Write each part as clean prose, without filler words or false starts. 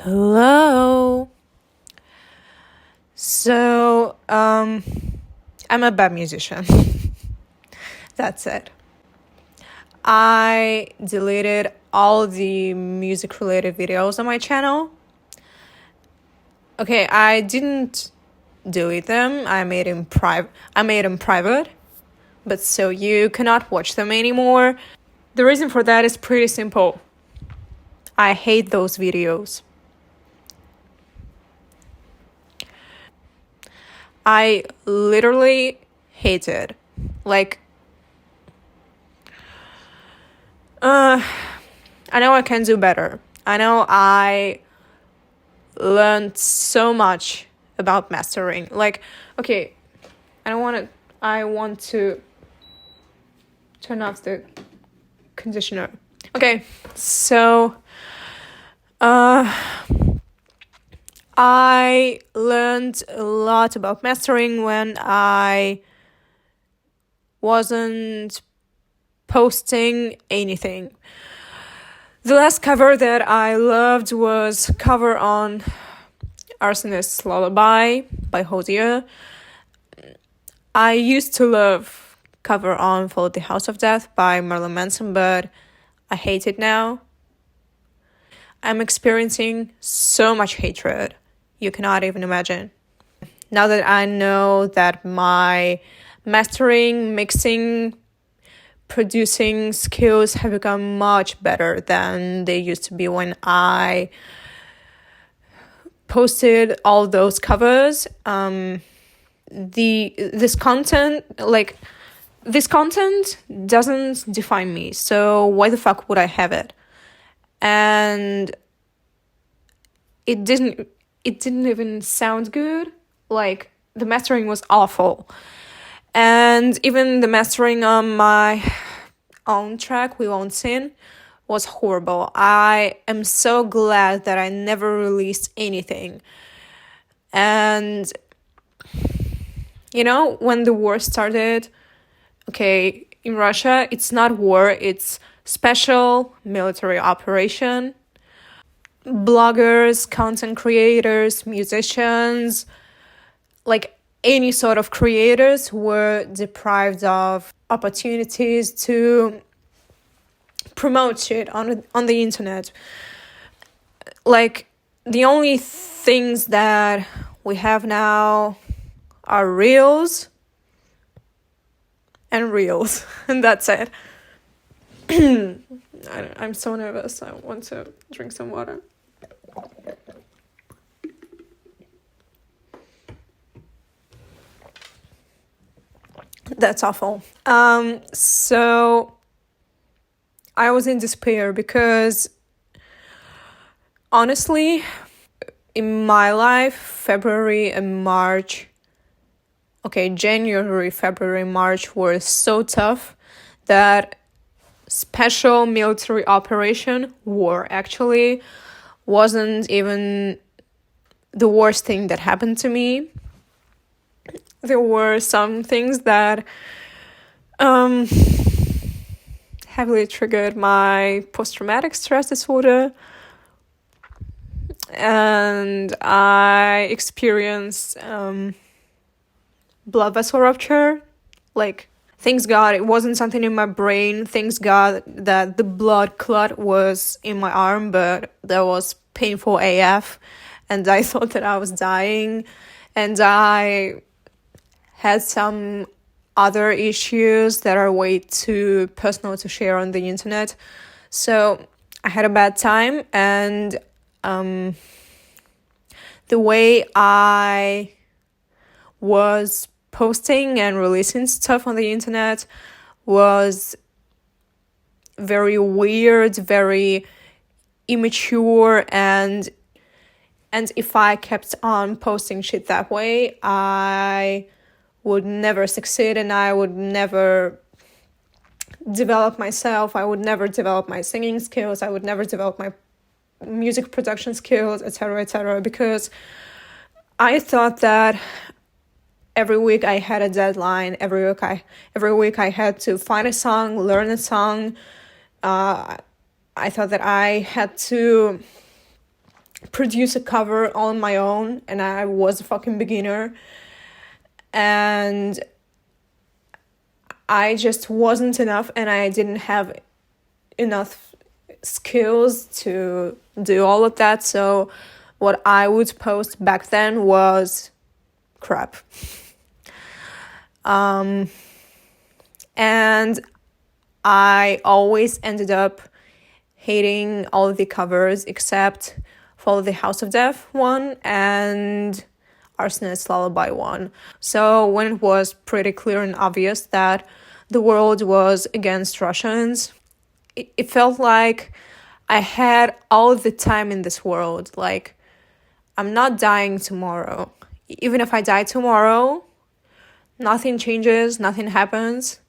Hello. I'm a bad musician. That's it. I deleted all the music-related videos on my channel. Okay, I didn't delete them. I made them private, but so you cannot watch them anymore. The reason for that is pretty simple. I hate those videos. I literally hate it. I know I can do better. I know I learned so much about mastering. Okay, I want to turn off the conditioner. Okay, so I learned a lot about mastering when I wasn't posting anything. The last cover that I loved was cover on Arsonist's Lullaby by Hozier. I used to love cover on Follow the House of Death by Marilyn Manson, but I hate it now. I'm experiencing so much hatred. You cannot even imagine. Now that I know that my mastering, mixing, producing skills have become much better than they used to be when I posted all those covers. This content doesn't define me, so why the fuck would I have it? And it didn't even sound good. Like, the mastering was awful. And even the mastering on my own track, We Won't Sin, was horrible. I am so glad that I never released anything. And, when the war started, okay, in Russia, it's not war, it's special military operation. Bloggers, content creators, musicians, any sort of creators were deprived of opportunities to promote shit on the internet. The only things that we have now are reels, and that's it. I'm so nervous. I want to drink some water. That's awful. So I was in despair because honestly, in my life, January, February, March were so tough that special military operation, war actually, wasn't even the worst thing that happened to me. There were some things that heavily triggered my post-traumatic stress disorder, and I experienced blood vessel rupture. Thanks God it wasn't something in my brain. Thanks God that the blood clot was in my arm, but that was painful AF, and I thought that I was dying, and I had some other issues that are way too personal to share on the internet. So I had a bad time, and the way I was posting and releasing stuff on the internet was very weird, very immature, and if I kept on posting shit that way, I would never succeed, and I would never develop myself. I would never develop my singing skills. I would never develop my music production skills, etc., because I thought that every week I had a deadline. Every week I had to find a song, learn a song. I thought that I had to produce a cover on my own, and I was a fucking beginner, and I just wasn't enough, and I didn't have enough skills to do all of that. So what I would post back then was crap. And I always ended up hating all of the covers except for the House of Death one and Arsonist's Lullaby one. So when it was pretty clear and obvious that the world was against Russians, it felt like I had all the time in this world. Like, I'm not dying tomorrow. Even if I die tomorrow, nothing changes, nothing happens.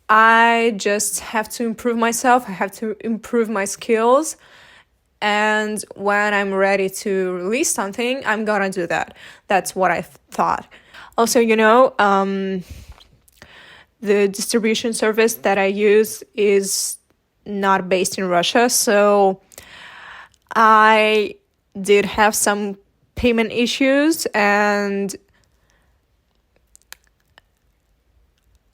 I just have to improve myself. I have to improve my skills. And when I'm ready to release something, I'm gonna do that. That's what I thought. Also, the distribution service that I use is not based in Russia, so I did have some payment issues, and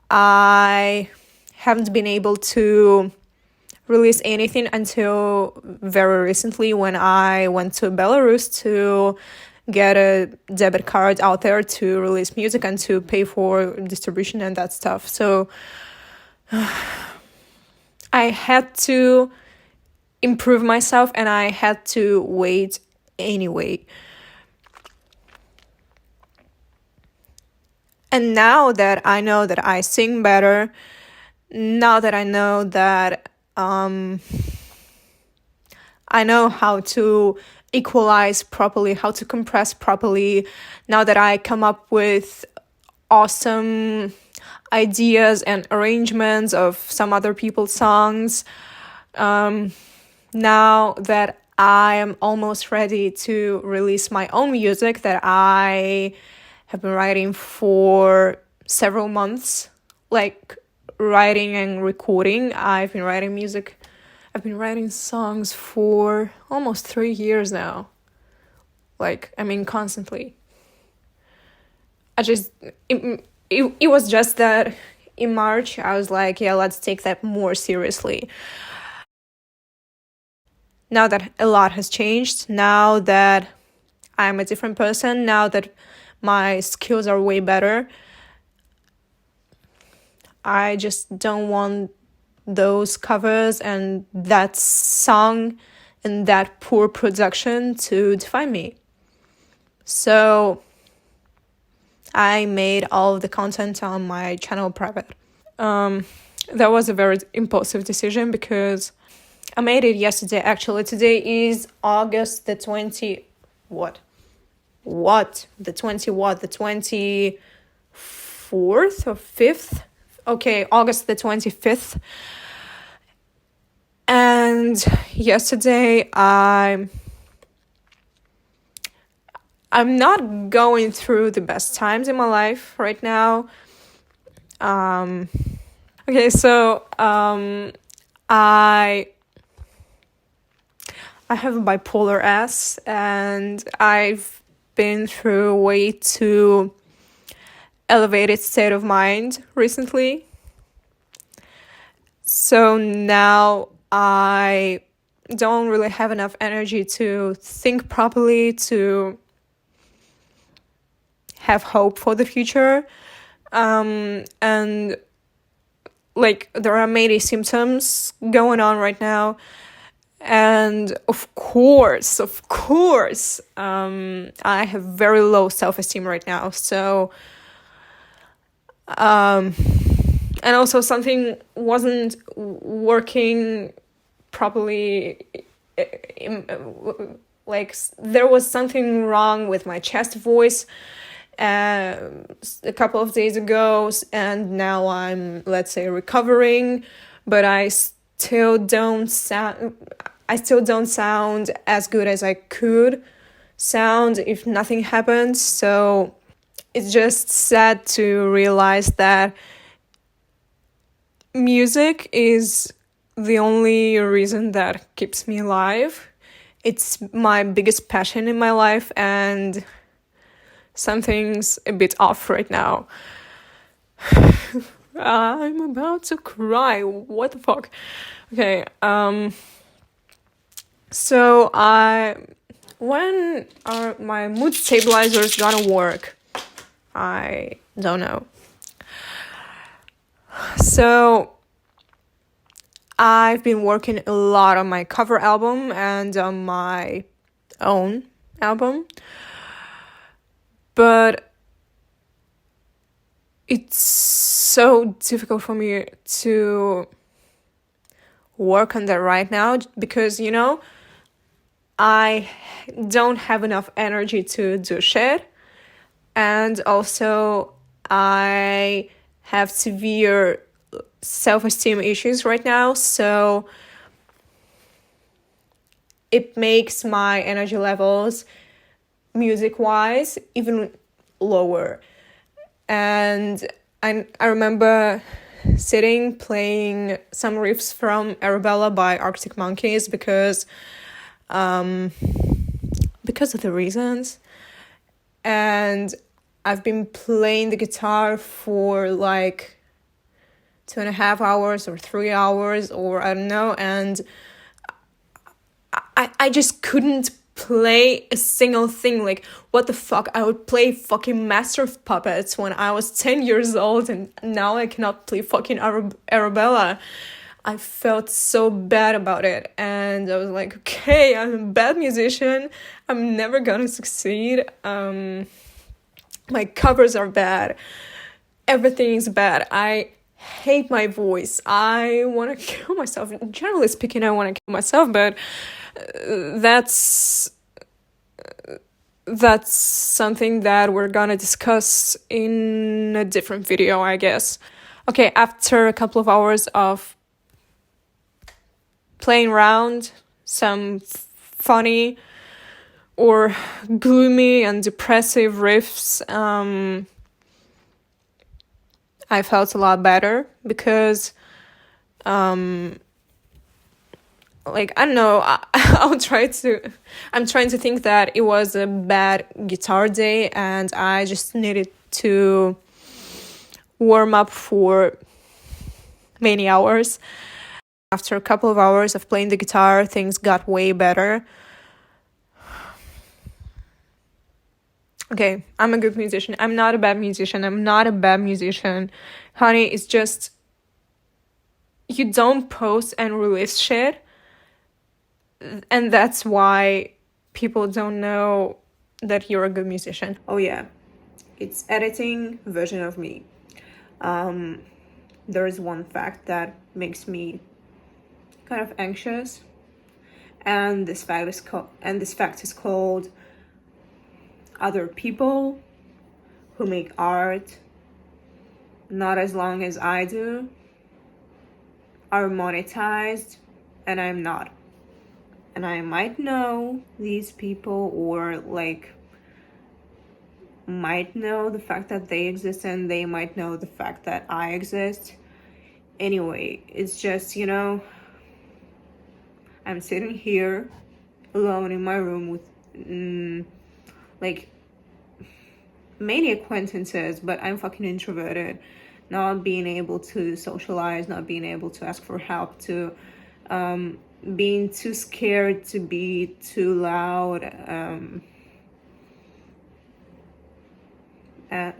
I haven't been able to release anything until very recently when I went to Belarus to get a debit card out there to release music and to pay for distribution and that stuff. So I had to improve myself, and I had to wait anyway. And now that I know that I sing better, now that I know that I know how to equalize properly, how to compress properly, now that I come up with awesome ideas and arrangements of some other people's songs, now that I am almost ready to release my own music that I have been writing for several months, like writing and recording. I've been writing songs for almost 3 years now. Constantly. It was just that in March, I was like, yeah, let's take that more seriously. Now that a lot has changed, now that I'm a different person, now that my skills are way better, I just don't want those covers and that song and that poor production to define me. So I made all of the content on my channel private. That was a very impulsive decision because I made it yesterday. Actually, today is August the 20... What? The 24th or 5th? Okay, August the 25th. And yesterday I'm not going through the best times in my life right now. Okay, so I have bipolar S, and I've been through a way too elevated state of mind recently. So now I don't really have enough energy to think properly, to have hope for the future. And there are many symptoms going on right now. And of course, I have very low self-esteem right now. So, and also something wasn't working properly. There was something wrong with my chest voice a couple of days ago, and now I'm, let's say, recovering, but I still don't sound as good as I could sound if nothing happened. So it's just sad to realize that music is the only reason that keeps me alive, it's my biggest passion in my life, and something's a bit off right now. I'm about to cry. What the fuck? Okay, so when are my mood stabilizers gonna work? I don't know. So I've been working a lot on my cover album and on my own album, but it's so difficult for me to work on that right now because, you know, I don't have enough energy to do shit, and also I have severe self-esteem issues right now, so it makes my energy levels music-wise even lower. And I remember sitting playing some riffs from Arabella by Arctic Monkeys because of the reasons. And I've been playing the guitar for like 2.5 hours or 3 hours, or I don't know, and I just couldn't play a single thing. Like, what the fuck? I would play fucking Master of Puppets when I was 10 years old, and now I cannot play fucking Arabella. I felt so bad about it, and I was like, okay, I'm a bad musician, I'm never gonna succeed. My covers are bad, everything is bad, I hate my voice, I want to kill myself. Generally speaking, I want to kill myself, but that's something that we're gonna discuss in a different video, I guess. Okay, after a couple of hours of playing around some funny or gloomy and depressive riffs, I felt a lot better because like, I don't know, I'm trying to think that it was a bad guitar day and I just needed to warm up for many hours. After a couple of hours of playing the guitar, things got way better. Okay, I'm a good musician. I'm not a bad musician. Honey, it's just, you don't post and release shit, and that's why people don't know that you're a good musician. Oh yeah, it's editing version of me. There is one fact that makes me kind of anxious, and this fact is called other people who make art not as long as I do are monetized and I'm not. And I might know these people, or like might know the fact that they exist, and they might know the fact that I exist. Anyway, it's just, you know, I'm sitting here alone in my room with like many acquaintances, but I'm fucking introverted, not being able to socialize, not being able to ask for help, to being too scared to be too loud,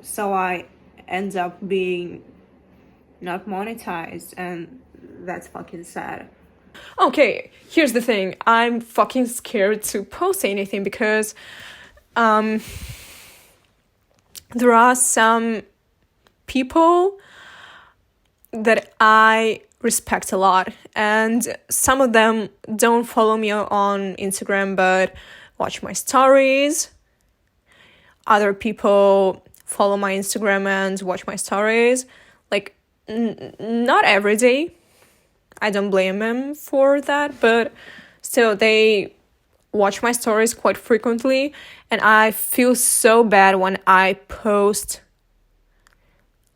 so I end up being not monetized, and that's fucking sad. Okay, here's the thing, I'm fucking scared to post anything because there are some people that I respect a lot, and some of them don't follow me on Instagram but watch my stories. Other people follow my Instagram and watch my stories, like not every day. I don't blame them for that, but still, they watch my stories quite frequently, and I feel so bad when I post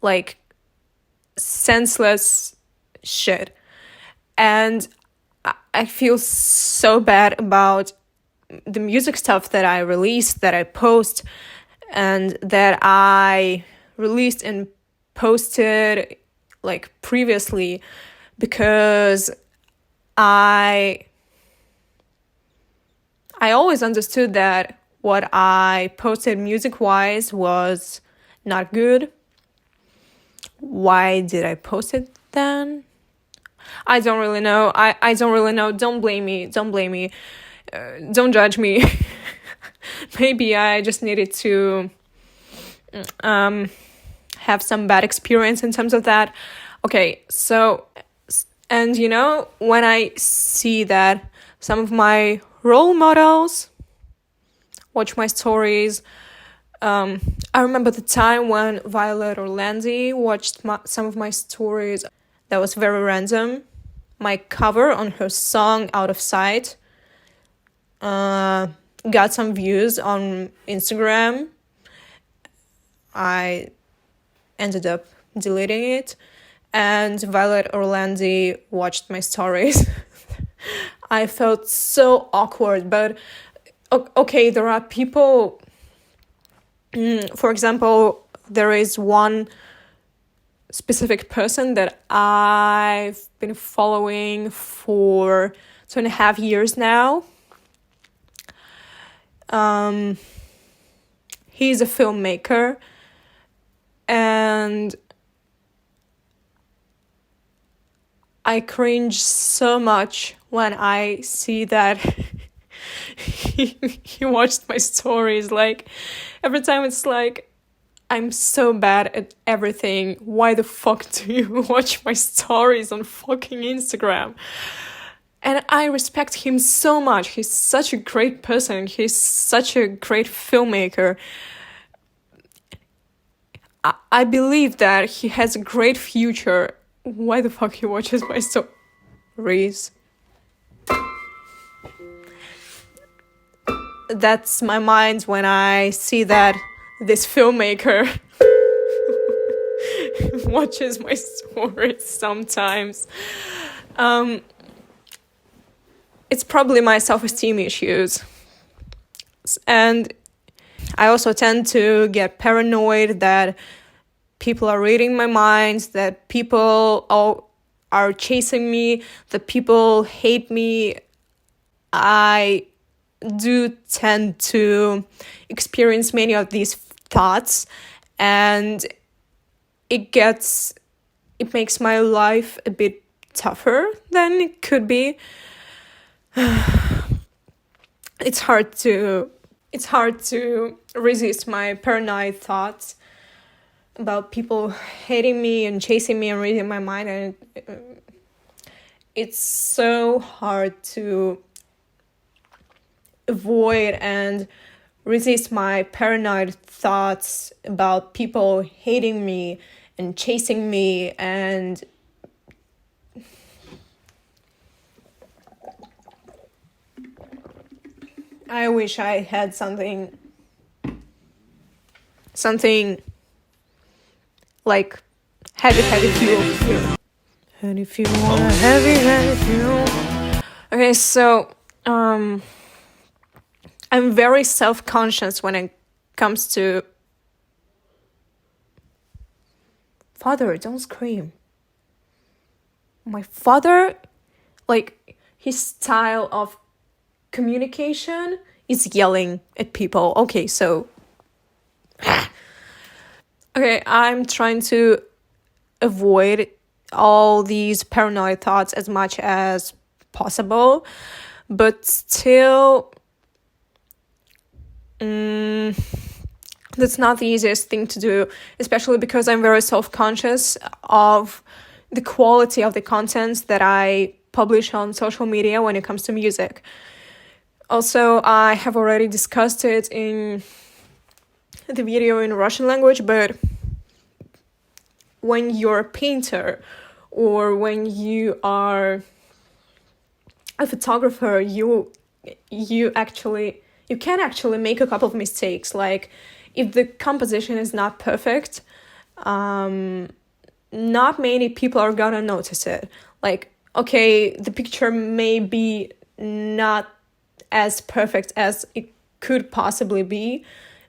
like senseless shit, and I feel so bad about the music stuff that I release, that I post, and that I released and posted like previously, because I always understood that what I posted music-wise was not good. Why did I post it then? I don't really know. I don't really know. Don't blame me. Don't blame me. Don't judge me. Maybe I just needed to have some bad experience in terms of that. Okay, so, and when I see that some of my role models watch my stories, I remember the time when Violet Orlandi watched some of my stories. That was very random. My cover on her song Out of Sight got some views on Instagram. I ended up deleting it, and Violet Orlandi watched my stories. I felt so awkward, but okay, there are people, for example, there is one specific person that I've been following for 2.5 years now. He's a filmmaker, and I cringe so much when I see that he watched my stories. Like, every time it's like, I'm so bad at everything. Why the fuck do you watch my stories on fucking Instagram? And I respect him so much. He's such a great person. He's such a great filmmaker. I believe that he has a great future. Why the fuck he watches my stories? That's my mind when I see that this filmmaker watches my stories sometimes. It's probably my self-esteem issues. And I also tend to get paranoid that people are reading my mind, that people are chasing me, that people hate me. I do tend to experience many of these thoughts, and it makes my life a bit tougher than it could be. It's hard to resist my paranoid thoughts about people hating me and chasing me and reading my mind, and it's so hard to avoid and resist my paranoid thoughts about people hating me and chasing me. And I wish I had something like heavy fuel. And if you want a heavy fuel. Okay, so I'm very self-conscious when it comes to... Father, don't scream. My father, like, his style of communication is yelling at people. Okay, so... Okay, I'm trying to avoid all these paranoid thoughts as much as possible, but still... that's not the easiest thing to do, especially because I'm very self-conscious of the quality of the content that I publish on social media when it comes to music. Also, I have already discussed it in the video in Russian language, but when you're a painter or when you are a photographer, you can actually make a couple of mistakes. Like, if the composition is not perfect, not many people are gonna notice it. Like, okay, the picture may be not as perfect as it could possibly be,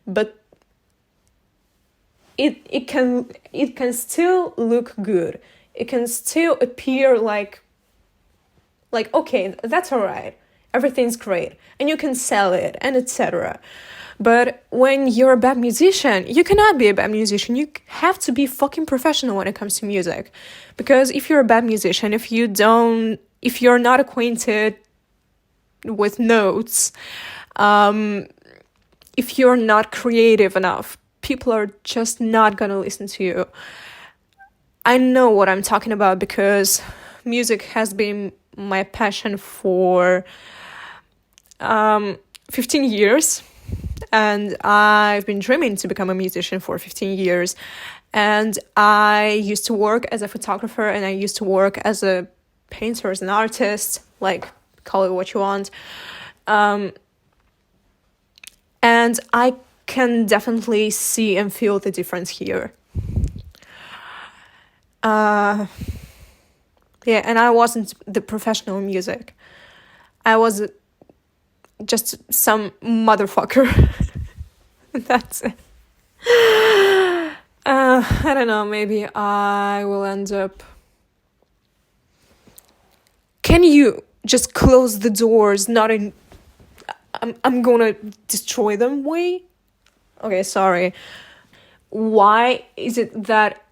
but it can still look good. It can still appear like okay, that's all right, everything's great, and you can sell it and etc. But when you're a bad musician, you cannot be a bad musician. You have to be fucking professional when it comes to music. Because if you're a bad musician, if you're not acquainted with notes, if you're not creative enough, people are just not gonna listen to you. I know what I'm talking about because music has been my passion for 15 years. And I've been dreaming to become a musician for 15 years. And I used to work as a photographer, and I used to work as a painter, as an artist, like, call it what you want. And I can definitely see and feel the difference here. Yeah, and I wasn't the professional music. I was just some motherfucker. That's it. I don't know, maybe I will end up... Can you just close the doors, not in... I'm gonna destroy them way? Okay, sorry. Why is it that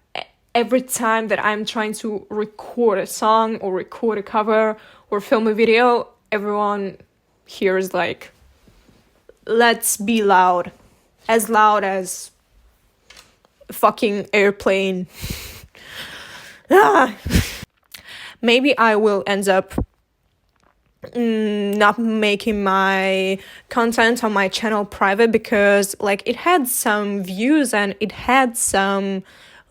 every time that I'm trying to record a song or record a cover or film a video, everyone hears like, let's be loud as a fucking airplane. Maybe I will end up not making my content on my channel private, because like it had some views and it had some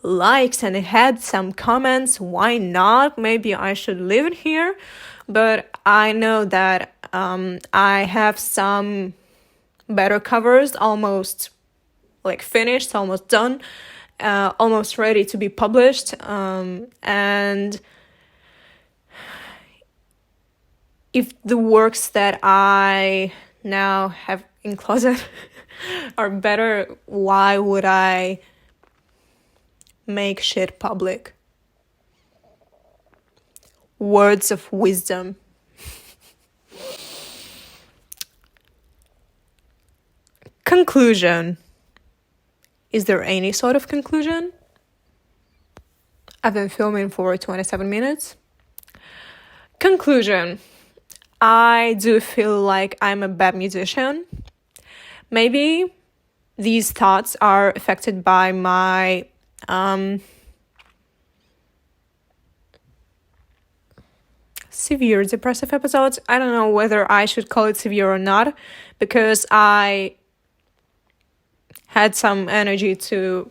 likes and it had some comments. Why not? Maybe I should leave it here. But I know that I have some better covers almost like finished, almost done, almost ready to be published. And if the works that I now have in closet are better, why would I make shit public? Words of wisdom. Conclusion. Is there any sort of conclusion? I've been filming for 27 minutes. Conclusion. I do feel like I'm a bad musician. Maybe these thoughts are affected by my severe depressive episodes. I don't know whether I should call it severe or not, because I had some energy to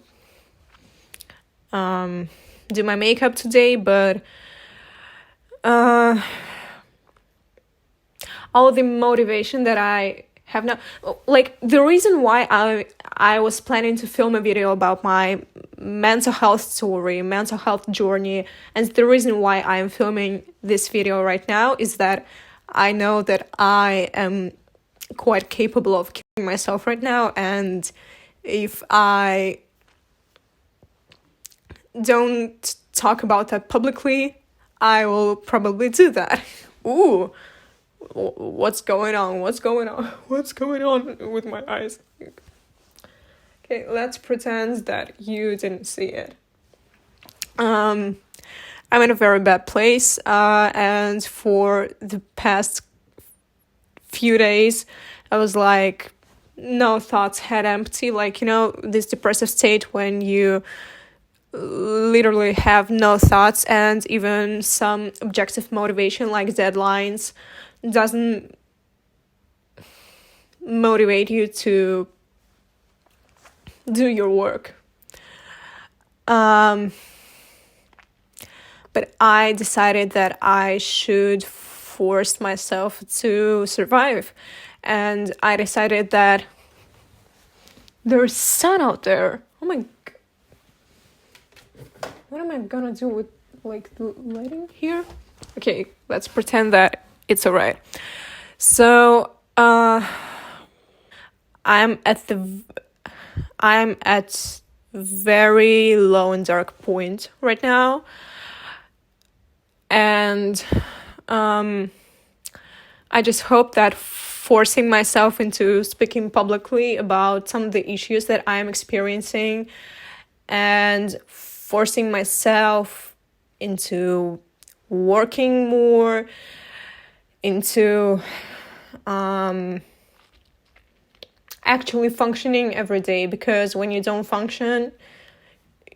do my makeup today, but all the motivation that I have now, like the reason why I was planning to film a video about my mental health story, mental health journey, and the reason why I'm filming this video right now is that I know that I am quite capable of killing myself right now, and if I don't talk about that publicly, I will probably do that. Ooh, what's going on? What's going on with my eyes? Okay, let's pretend that you didn't see it. I'm in a very bad place, and for the past few days, I was like, no thoughts, head empty, like, you know, this depressive state when you literally have no thoughts, and even some objective motivation like deadlines doesn't motivate you to do your work. But I decided that I should force myself to survive. And I decided that there's sun out there. Oh my God. What am I gonna do with like the lighting here? Okay, let's pretend that it's alright. So Uh, I'm at the I'm at very low and dark point right now, and I just hope that forcing myself into speaking publicly about some of the issues that I'm experiencing and forcing myself into working more, into actually functioning every day, because when you don't function,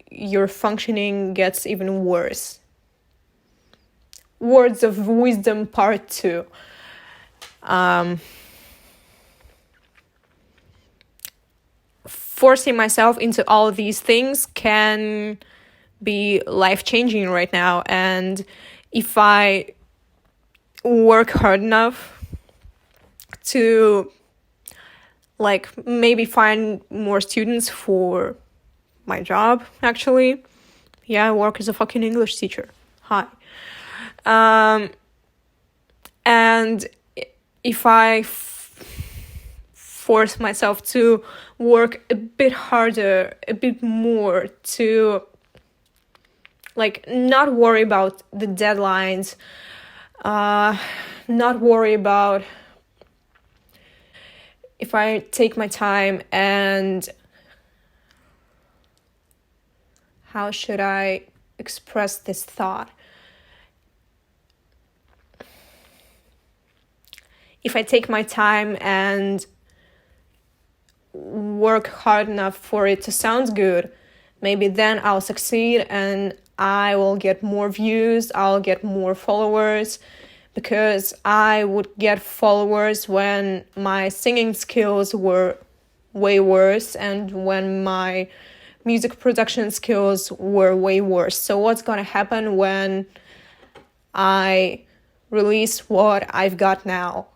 your functioning gets even worse. Words of Wisdom Part 2. Forcing myself into all of these things can be life-changing right now, and if I work hard enough to maybe find more students for my job, actually. Yeah, I work as a fucking English teacher. Hi. And if I force myself to work a bit harder, a bit more, to not worry about the deadlines, not worry about, if I take my time and how should I express this thought? If I take my time and work hard enough for it to sound good, maybe then I'll succeed and I will get more views, I'll get more followers, because I would get followers when my singing skills were way worse and when my music production skills were way worse. So what's gonna happen when I release what I've got now?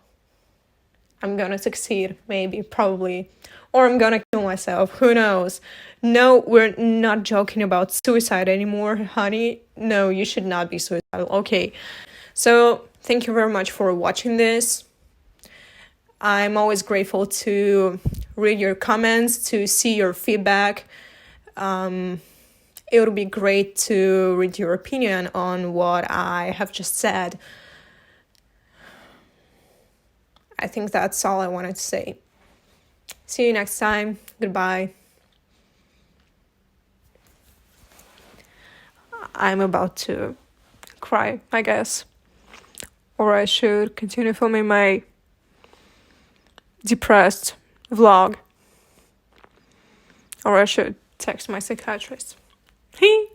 I'm gonna succeed, maybe, probably. Or I'm gonna kill myself, who knows? No, we're not joking about suicide anymore, honey. No, you should not be suicidal. Okay, so thank you very much for watching this. I'm always grateful to read your comments, to see your feedback. It would be great to read your opinion on what I have just said. I think that's all I wanted to say. See you next time. Goodbye. I'm about to cry, I guess. Or I should continue filming my depressed vlog. Or I should text my psychiatrist. Hee!